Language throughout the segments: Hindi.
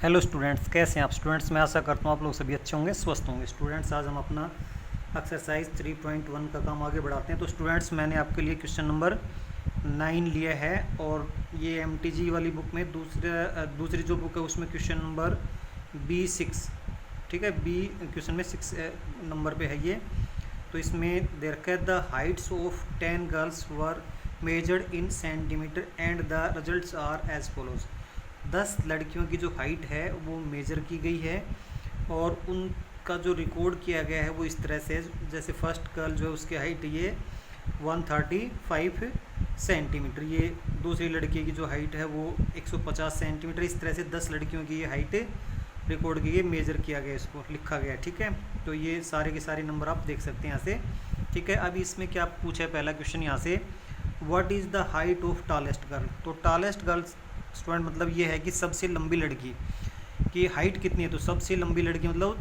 हेलो स्टूडेंट्स, कैसे हैं आप स्टूडेंट्स। मैं आशा करता हूँ आप लोग सभी अच्छे होंगे, स्वस्थ होंगे। स्टूडेंट्स, आज हम अपना एक्सरसाइज 3.1 का काम आगे बढ़ाते हैं। तो स्टूडेंट्स, मैंने आपके लिए क्वेश्चन नंबर 9 लिया है और ये MTG वाली बुक में दूसरी जो बुक है उसमें क्वेश्चन नंबर B6, ठीक है, बी क्वेश्चन में 6 नंबर पे है ये। तो इसमें दे रखा है the heights of 10 girls were measured in centimetre and the results are as follows. 10 लड़कियों की जो हाइट है वो मेजर की गई है और उनका जो रिकॉर्ड किया गया है वो इस तरह से, जैसे फर्स्ट गर्ल जो है उसकी हाइट ये 135 सेंटीमीटर, ये दूसरी लड़की की जो हाइट है वो 150 सेंटीमीटर। इस तरह से 10 लड़कियों की ये हाइट रिकॉर्ड की गई, मेजर किया गया, इसको लिखा गया, ठीक है। तो ये सारे के सारे नंबर आप देख सकते हैं यहाँ से, ठीक है। अभी इसमें क्या पूछा है, पहला क्वेश्चन यहाँ से, what is the height of tallest girl. तो टॉलेस्ट गर्ल स्टूडेंट मतलब ये है कि सबसे लंबी लड़की की हाइट कितनी है। तो सबसे लंबी लड़की मतलब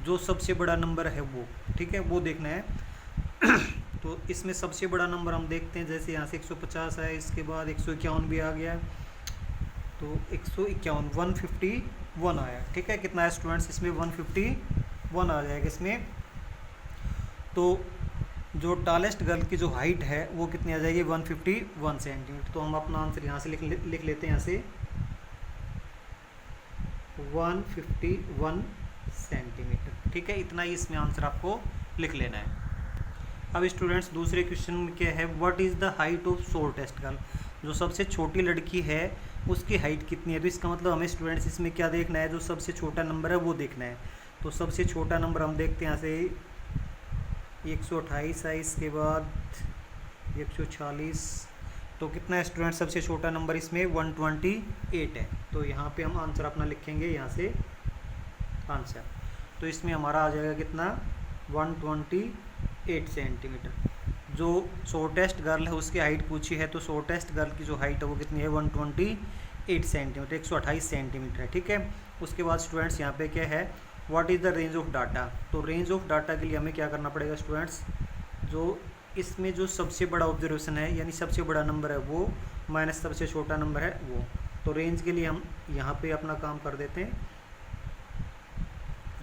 जो सबसे बड़ा नंबर है वो, ठीक है, वो देखना है। तो इसमें सबसे बड़ा नंबर हम देखते हैं, जैसे यहाँ से 150 है, इसके बाद 151 भी आ गया, तो 151 151 आया, ठीक है। कितना है स्टूडेंट्स, इसमें 151 आ जाएगा इसमें। तो जो टॉलेस्ट गर्ल की जो हाइट है वो कितनी आ जाएगी, 151 सेंटीमीटर। तो हम अपना आंसर यहाँ से लिख लेते हैं, यहाँ से 151 सेंटीमीटर, ठीक है। इतना ही इसमें आंसर आपको लिख लेना है। अब स्टूडेंट्स, दूसरे क्वेश्चन में क्या है, what is the height of shortest girl. जो सबसे छोटी लड़की है उसकी हाइट कितनी है। तो इसका मतलब हमें स्टूडेंट्स इसमें क्या देखना है, जो सबसे छोटा नंबर है वो देखना है। तो सबसे छोटा नंबर हम देखते हैं यहाँ से 128 है, इसके बाद 140, तो कितना है स्टूडेंट सबसे छोटा नंबर इसमें 128 है। तो यहाँ पे हम आंसर अपना लिखेंगे, यहाँ से आंसर, तो इसमें हमारा आ जाएगा कितना, 128 सेंटीमीटर। जो शॉर्टेस्ट गर्ल है उसकी हाइट पूछी है, तो शॉर्टेस्ट गर्ल की जो हाइट है वो कितनी है, 128 सेंटीमीटर, 128 सेंटीमीटर है, ठीक है। उसके बाद स्टूडेंट्स यहाँ पे क्या है, what is the range of data. तो रेंज ऑफ डाटा के लिए हमें क्या करना पड़ेगा स्टूडेंट्स, जो इसमें जो सबसे बड़ा ऑब्जर्वेशन है यानी सबसे बड़ा नंबर है वो माइनस सबसे छोटा नंबर है वो। तो रेंज के लिए हम यहाँ पे अपना काम कर देते हैं।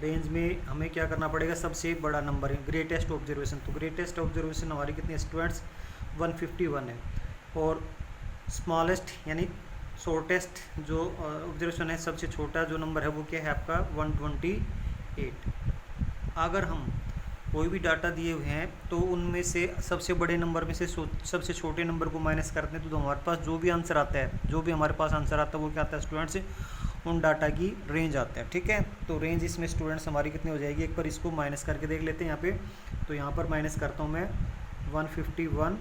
रेंज में हमें क्या करना पड़ेगा, सबसे बड़ा नंबर है ग्रेटेस्ट ऑब्जर्वेशन। तो ग्रेटेस्ट ऑब्जर्वेशन हमारी कितनी है स्टूडेंट्स, 151 है। और स्मॉलेस्ट यानी शॉर्टेस्ट जो ऑब्जर्वेशन है, सबसे छोटा जो नंबर है वो क्या है आपका 128। अगर हम कोई भी डाटा दिए हुए हैं तो उनमें से सबसे बड़े नंबर में से सबसे छोटे नंबर को माइनस करते हैं, तो हमारे पास जो भी आंसर आता है, जो भी हमारे पास आंसर आता है वो क्या आता है स्टूडेंट्स, उन डाटा की रेंज आता है, ठीक है। तो रेंज इसमें स्टूडेंट्स हमारी कितनी हो जाएगी, एक बार इसको माइनस करके देख लेते हैं यहाँ पे। तो यहाँ पर माइनस करता हूँ मैं 151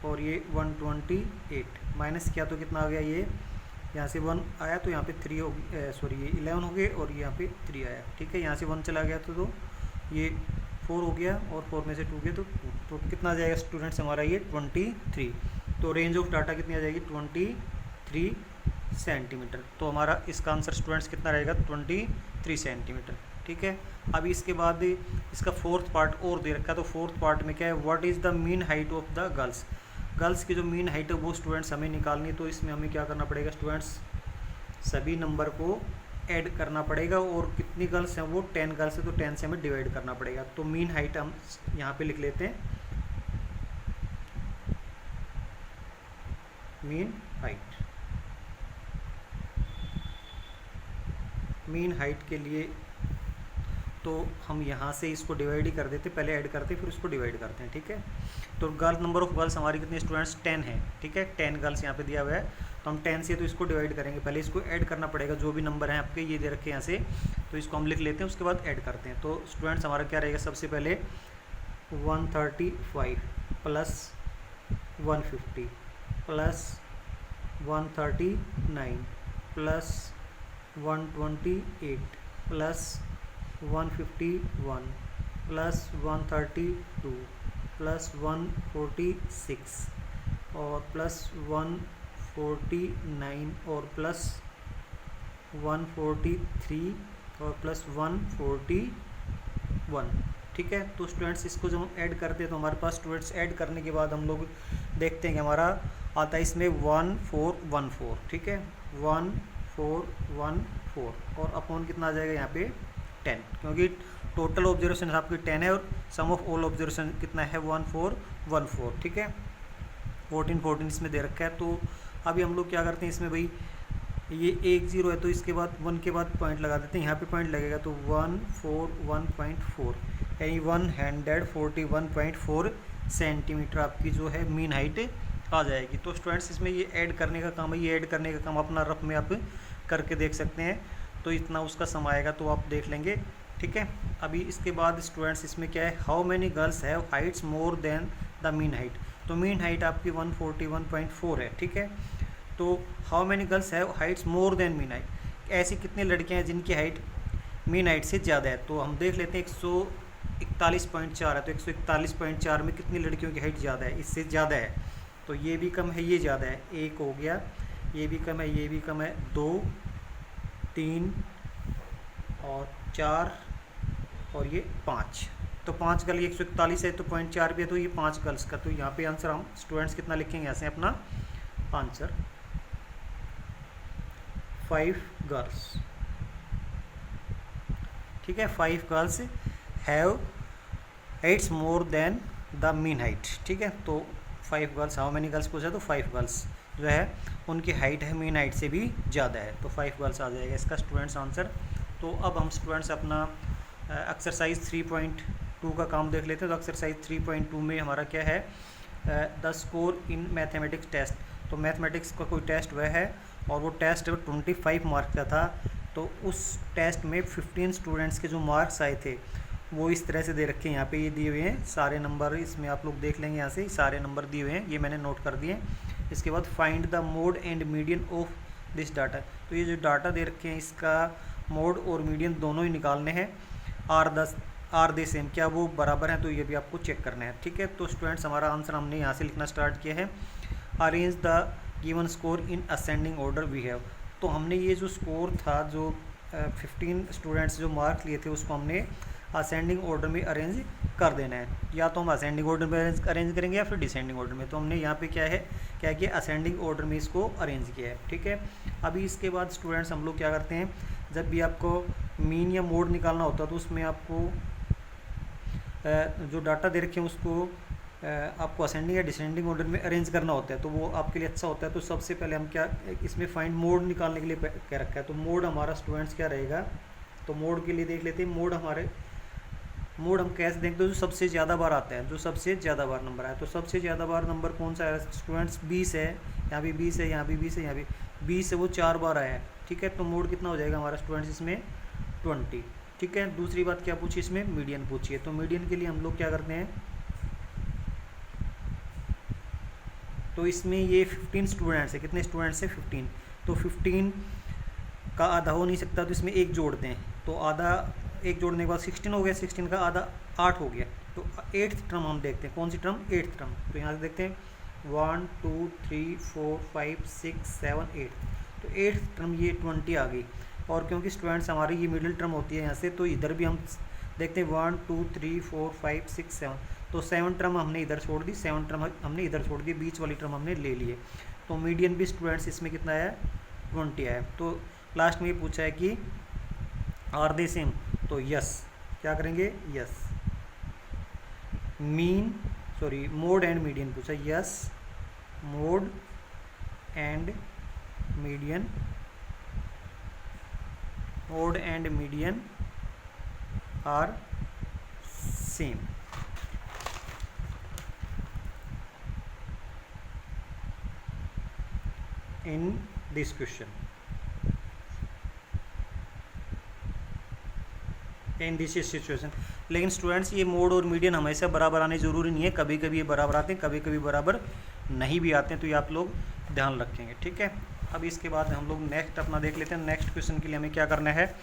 और ये 128 माइनस किया तो कितना आ गया, ये यहाँ से 1 आया तो यहाँ पे 3 हो गई, सॉरी ये 11 हो गए और यहाँ पे 3 आया, ठीक है। यहाँ से 1 चला गया तो ये 4 हो गया और 4 में से 2 गया तो 2, तो कितना आ जाएगा स्टूडेंट्स हमारा ये 23। तो रेंज ऑफ डाटा कितनी आ जाएगी, 23 सेंटीमीटर। तो हमारा इसका आंसर स्टूडेंट्स कितना रहेगा, 23 सेंटीमीटर, ठीक है। अभी इसके बाद इसका फोर्थ पार्ट और दे रखा है। तो फोर्थ पार्ट में क्या है, what is the mean height of the girls. Girls की जो मीन हाइट है वो स्टूडेंट्स हमें निकालनी है। तो इसमें हमें क्या करना पड़ेगा स्टूडेंट्स, सभी नंबर को ऐड करना पड़ेगा और कितनी गर्ल्स हैं वो 10 गर्ल्स है, तो 10 से हमें डिवाइड करना पड़ेगा। तो मीन हाइट हम यहाँ पे लिख लेते हैं, मीन हाइट। मीन हाइट के लिए तो हम यहाँ से इसको डिवाइड ही कर देते, पहले ऐड करते फिर उसको डिवाइड करते हैं, ठीक है। तो गर्ल नंबर ऑफ गर्ल्स हमारी कितनी स्टूडेंट्स 10 है, ठीक है, 10 गर्ल्स यहाँ पे दिया हुआ है। तो हम 10 से तो इसको डिवाइड करेंगे, पहले इसको ऐड करना पड़ेगा, जो भी नंबर हैं आपके ये दे रखे हैं यहाँ से, तो इसको हम लिख लेते हैं, उसके बाद ऐड करते हैं। तो स्टूडेंट्स हमारा क्या रहेगा, सबसे पहले 135 plus 150 plus 139 plus 128 plus 151 plus 132 plus 146 और प्लस 149 और प्लस 143 और प्लस 141, ठीक है। तो स्टूडेंट्स इसको जब हम ऐड करते हैं तो हमारे पास स्टूडेंट्स ऐड करने के बाद हम लोग देखते हैं कि हमारा आता है इसमें 1414, ठीक है, 1414 4 और अपॉन कितना आ जाएगा यहाँ पे 10, क्योंकि टोटल ऑब्जर्वेशन आपकी 10 है और सम ऑफ ऑल ऑब्जर्वेशन कितना है 1414, ठीक है। 14 इसमें दे रखा है। तो अभी हम लोग क्या करते हैं इसमें भाई, ये 1 0 है तो इसके बाद 1 के बाद पॉइंट लगा देते हैं, यहाँ पे पॉइंट लगेगा तो 141.4 यानी 141.4 सेंटीमीटर आपकी जो है मीन हाइट आ जाएगी। तो स्टूडेंट्स इसमें ये ऐड करने का काम है, ये ऐड करने का काम अपना रफ में आप करके देख सकते हैं। तो इतना उसका सम आएगा तो आप देख लेंगे, ठीक है। अभी इसके बाद स्टूडेंट्स इसमें क्या है, how many girls have Heights more than the mean height. तो मीन हाइट आपकी 141.4 है, ठीक है। तो how many girls have Heights more than mean height, ऐसी कितनी लड़कियां हैं जिनकी हाइट मीन हाइट से ज़्यादा है। तो हम देख लेते हैं 141.4 है, तो 141.4 में कितनी लड़कियों की हाइट ज़्यादा है, इससे ज़्यादा है। तो ये भी कम है, ये ज़्यादा है, 1 हो गया, ये भी कम है, ये भी कम है, 2 3 और 4 और ये 5। तो 5 गर्ल 141 है तो 0.4 भी है, तो ये 5 गर्ल्स का। तो यहाँ पे आंसर हम स्टूडेंट्स कितना लिखेंगे, यहाँ से अपना आंसर 5 गर्ल्स, ठीक है। 5 girls have Heights more than the mean height, ठीक है। तो 5 गर्ल्स, हाउ मैनी गर्ल्स पूछा तो 5 गर्ल्स जो है उनकी हाइट है मीन हाइट से भी ज़्यादा है, तो 5 गर्ल्स आ जाएगा इसका स्टूडेंट्स आंसर। तो अब हम स्टूडेंट्स अपना एक्सरसाइज 3.2 का काम देख लेते हैं। तो एक्सरसाइज 3.2 में हमारा क्या है, the score in mathematics test. तो मैथमेटिक्स का कोई टेस्ट वह है और वो टेस्ट 25 मार्क्स का था। तो उस टेस्ट में 15 स्टूडेंट्स के जो मार्क्स आए थे वो इस तरह से दे रखे हैं, यहाँ पे ये दिए हुए हैं सारे नंबर, इसमें आप लोग देख लेंगे, यहाँ से सारे नंबर दिए हुए हैं, ये मैंने नोट कर दिए। इसके बाद find the mode and median of this data. तो ये जो डाटा दे रखे हैं इसका मोड और मीडियन दोनों ही निकालने हैं। आर दे सेम, क्या वो बराबर हैं, तो ये भी आपको चेक करना है, ठीक है। तो स्टूडेंट्स हमारा आंसर हमने यहाँ से लिखना स्टार्ट किया है, arrange the given score in ascending order we have. तो हमने ये जो स्कोर था, जो 15 स्टूडेंट्स जो मार्क्स लिए थे उसको हमने असेंडिंग ऑर्डर में अरेंज कर देना है। या तो हम असेंडिंग ऑर्डर में अरेंज करेंगे या फिर डिसेंडिंग ऑर्डर में। तो हमने यहाँ पे क्या है, क्या किया, असेंडिंग ऑर्डर में इसको अरेंज किया है, ठीक है। अभी इसके बाद स्टूडेंट्स हम लोग क्या करते हैं, जब भी आपको मीन या मोड निकालना होता है तो उसमें आपको जो डाटा दे रखे हैं उसको आपको असेंडिंग या डिसेंडिंग ऑर्डर में अरेंज करना होता है, तो वो आपके लिए अच्छा होता है। तो सबसे पहले हम क्या इसमें फाइंड मोड निकालने के लिए क्या रखा है, तो मोड हमारा स्टूडेंट्स क्या रहेगा, तो मोड के लिए देख लेते हैं। मोड हम कैसे देखते हैं, जो सबसे ज़्यादा बार आता है, जो सबसे ज़्यादा बार नंबर आया। तो सबसे ज़्यादा बार नंबर कौन सा है स्टूडेंट्स, 20 है, यहाँ भी 20 है, यहाँ भी 20 है, यहाँ भी 20 है, वो 4 बार आया है, ठीक है। तो मोड कितना हो जाएगा हमारा स्टूडेंट्स इसमें 20, ठीक है। दूसरी बात क्या पूछी इसमें, मीडियन पूछी है। तो मीडियन के लिए हम लोग क्या करते हैं, तो इसमें ये 15 स्टूडेंट्स है, कितने स्टूडेंट्स है 15, तो 15 का आधा हो नहीं सकता, तो इसमें एक जोड़ते हैं, तो आधा एक जोड़ने के बाद 16 हो गया, 16 का आधा 8 हो गया। तो 8th टर्म हम देखते हैं, कौन सी टर्म, 8th टर्म। तो यहाँ से देखते हैं 1 2 3 4 5 6 7 8, तो 8th टर्म ये 20 आ गई। और क्योंकि स्टूडेंट्स हमारी ये मिडिल टर्म होती है यहाँ से, तो इधर भी हम देखते हैं 1 2 3 4 5 6 7, तो 7 टर्म हमने इधर छोड़ दी, 7 टर्म हमने इधर छोड़ दी, बीच वाली टर्म हमने ले लिए। तो मीडियन भी स्टूडेंट्स इसमें कितना है 20 है। तो लास्ट में ये पूछा है कि आर दे सेम, तो यस, क्या करेंगे, यस। मोड एंड मीडियन पूछा, yes mode and median, mode and median are same. In this question, in this situation. लेकिन स्टूडेंट्स ये मोड और मीडियन हमेशा बराबर आने ज़रूरी नहीं है, कभी कभी ये बराबर आते हैं, कभी कभी बराबर नहीं भी आते हैं, तो ये आप लोग ध्यान रखेंगे, ठीक है। अब इसके बाद हम लोग नेक्स्ट अपना देख लेते हैं। नेक्स्ट क्वेश्चन के लिए हमें क्या करना है,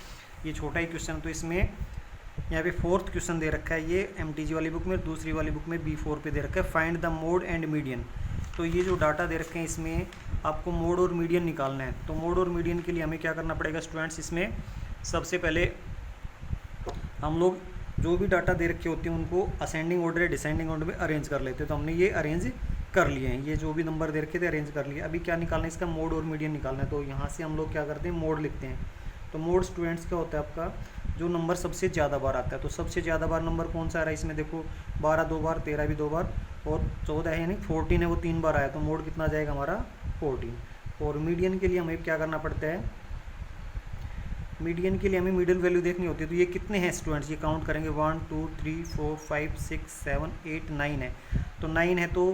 ये छोटा ही क्वेश्चन, तो इसमें यहाँ पे 4th क्वेश्चन दे रखा है, ये MTG वाली बुक में, दूसरी वाली बुक में B4 पे दे रखा है, find the mode and median. तो ये जो डाटा दे रखे हैं इसमें आपको मोड और मीडियन निकालना है। तो मोड और मीडियन के लिए हमें क्या करना पड़ेगा स्टूडेंट्स, इसमें सबसे पहले हम लोग जो भी डाटा दे रखे होते हैं उनको असेंडिंग ऑर्डर या डिसेंडिंग ऑर्डर में अरेंज कर लेते हैं। तो हमने ये अरेंज कर लिए हैं, ये जो भी नंबर दे रखे थे अरेंज कर लिए। अभी क्या निकालना है, इसका मोड और मीडियन निकालना है। तो यहाँ से हम लोग क्या करते हैं, मोड लिखते हैं। तो मोड स्टूडेंट्स क्या होता है आपका, जो नंबर सबसे ज़्यादा बार आता है। तो सबसे ज़्यादा बार नंबर कौन सा आ रहा है इसमें, देखो 12 2 बार, 13 भी 2 बार, और 14 है यानी 14 है वो 3 बार आया, तो मोड कितना आ जाएगा हमारा 14। और मीडियन के लिए हमें क्या करना पड़ता है, मीडियन के लिए हमें मिडिल वैल्यू देखनी होती है। तो ये कितने हैं स्टूडेंट्स, ये काउंट करेंगे 1 2 3 4 5 6 7 8 9 है। तो 9 है तो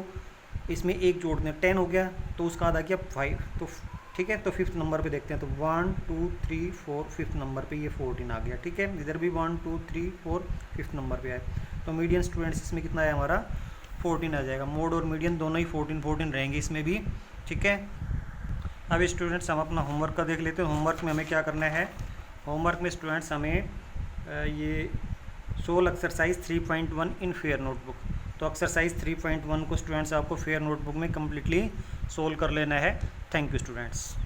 इसमें एक जोड़ते हैं, 10 हो गया तो उसका आधा किया 5, तो ठीक है। तो फिफ्थ नंबर पे देखते हैं, तो 1 2 3 4 फिफ्थ नंबर पे ये 14 आ गया, ठीक है। इधर भी 1 2 3 4 फिफ्थ नंबर पे आए, तो मीडियन स्टूडेंट्स इसमें कितना आया हमारा 14 आ जाएगा। मोड और मीडियन दोनों ही 14 14 रहेंगे इसमें भी, ठीक है। अब स्टूडेंट्स हम अपना होमवर्क का देख लेते हैं। होमवर्क में हमें क्या करना है, होमवर्क में स्टूडेंट्स हमें ये सोल्व एक्सरसाइज 3.1 इन फेयर नोटबुक। तो एक्सरसाइज 3.1 को स्टूडेंट्स आपको फेयर नोटबुक में कम्प्लीटली सोल्व कर लेना है। Thank you students.